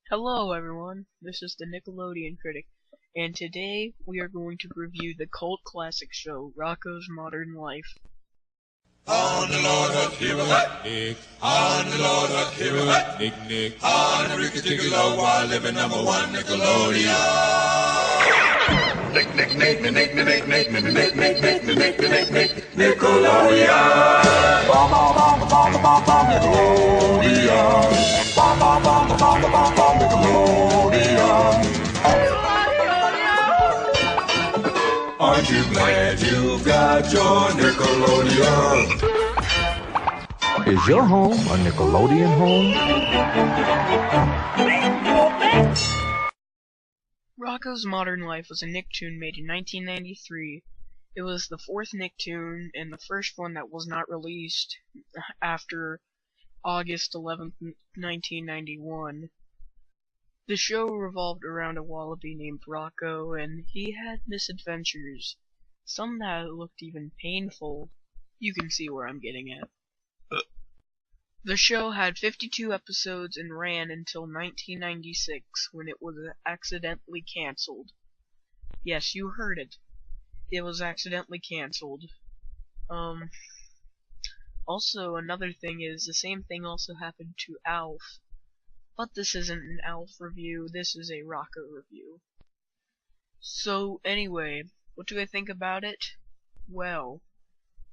Hello everyone, this is the Nickelodeon Critic, and today we are going to review the cult classic show, Rocko's Modern Life. On the Lord of Nick. On the Lord of Nick. On the Ricky Ticky Low while living number one Nickelodeon. Aren't you glad you got your Nickelodeon? Is your home a Nickelodeon home? Rocko's Modern Life was a Nicktoon made in 1993. It was the fourth Nicktoon and the first one that was not released after August 11th, 1991. The show revolved around a wallaby named Rocko, and he had misadventures, some that looked even painful. You can see where I'm getting at. The show had 52 episodes and ran until 1996, when it was accidentally cancelled. Yes, you heard it. It was accidentally cancelled. Also, another thing is, the same thing also happened to Alf. But this isn't an Alf review, this is a Rocko review. So, anyway, what do I think about it? Well,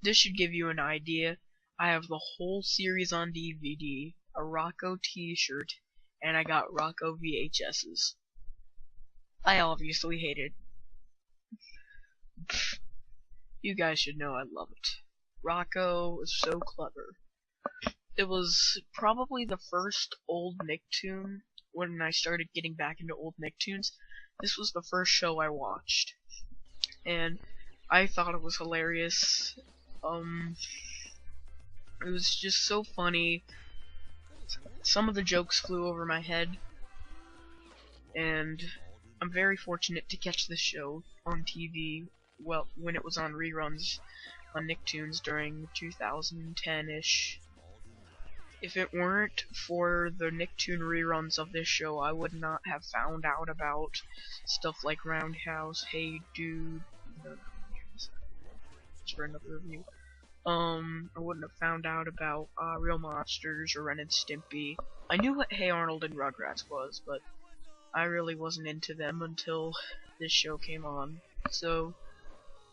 this should give you an idea. I have the whole series on DVD, a Rocko t-shirt, and I got Rocko VHSs. I obviously hate it. You guys should know I love it. Rocko is so clever. It was probably the first old Nicktoon. When I started getting back into old Nicktoons, this was the first show I watched, and I thought it was hilarious. It was just so funny. Some of the jokes flew over my head, and I'm very fortunate to catch this show on TV, well, when it was on reruns on Nicktoons during 2010-ish. If it weren't for the Nicktoon reruns of this show, I would not have found out about stuff like Roundhouse, Hey Dude, it's for another review. I wouldn't have found out about Real Monsters or Ren and Stimpy. I knew what Hey Arnold and Rugrats was, but I really wasn't into them until this show came on. So,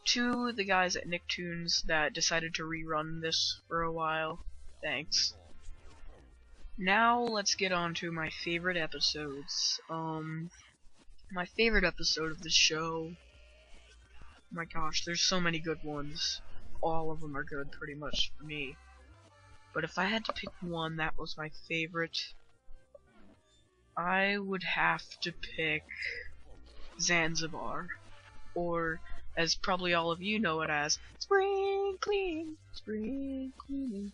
to the guys at Nicktoons that decided to rerun this for a while, thanks. Now let's get on to my favorite episodes. My favorite episode of the show, my gosh, there's so many good ones. All of them are good, pretty much, for me. But if I had to pick one that was my favorite, I would have to pick Zanzibar, or as probably all of you know it as, Spring Cleaning, Spring Cleaning.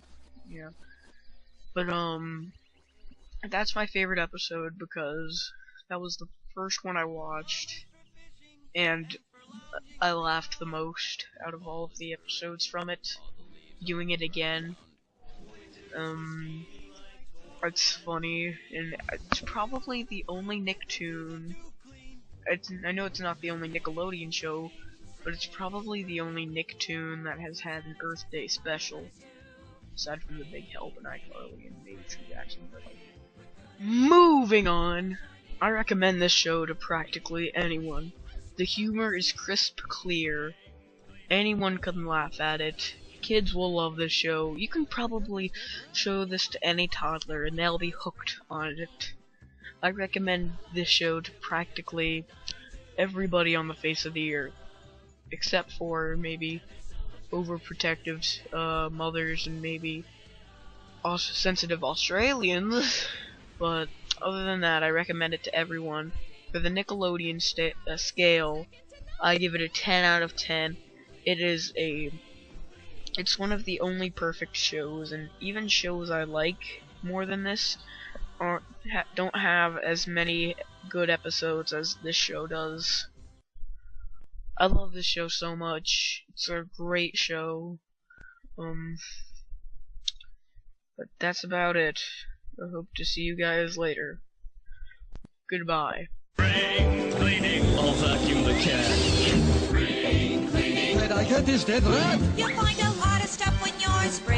Yeah. But that's my favorite episode because that was the first one I watched, and I laughed the most out of all of the episodes from it. Doing it again, it's funny, and it's probably the only Nicktoon. I know it's not the only Nickelodeon show, but it's probably the only Nicktoon that has had an Earth Day special. Aside from the Big Help and iCarly and maybe True Jackson, but like. Moving on! I recommend this show to practically anyone. The humor is crisp clear. Anyone can laugh at it. Kids will love this show. You can probably show this to any toddler and they'll be hooked on it. I recommend this show to practically everybody on the face of the earth. Except for maybe overprotective mothers and maybe also sensitive Australians, but other than that, I recommend it to everyone. For the Nickelodeon scale, I give it a 10 out of 10. It's one of the only perfect shows, and even shows I like more than this don't have as many good episodes as this show does. I love this show so much. It's a great show. But that's about it. I hope to see you guys later. Goodbye. I'll vacuum the cat. Did I get this dead rat? You'll find a lot of stuff when you're spring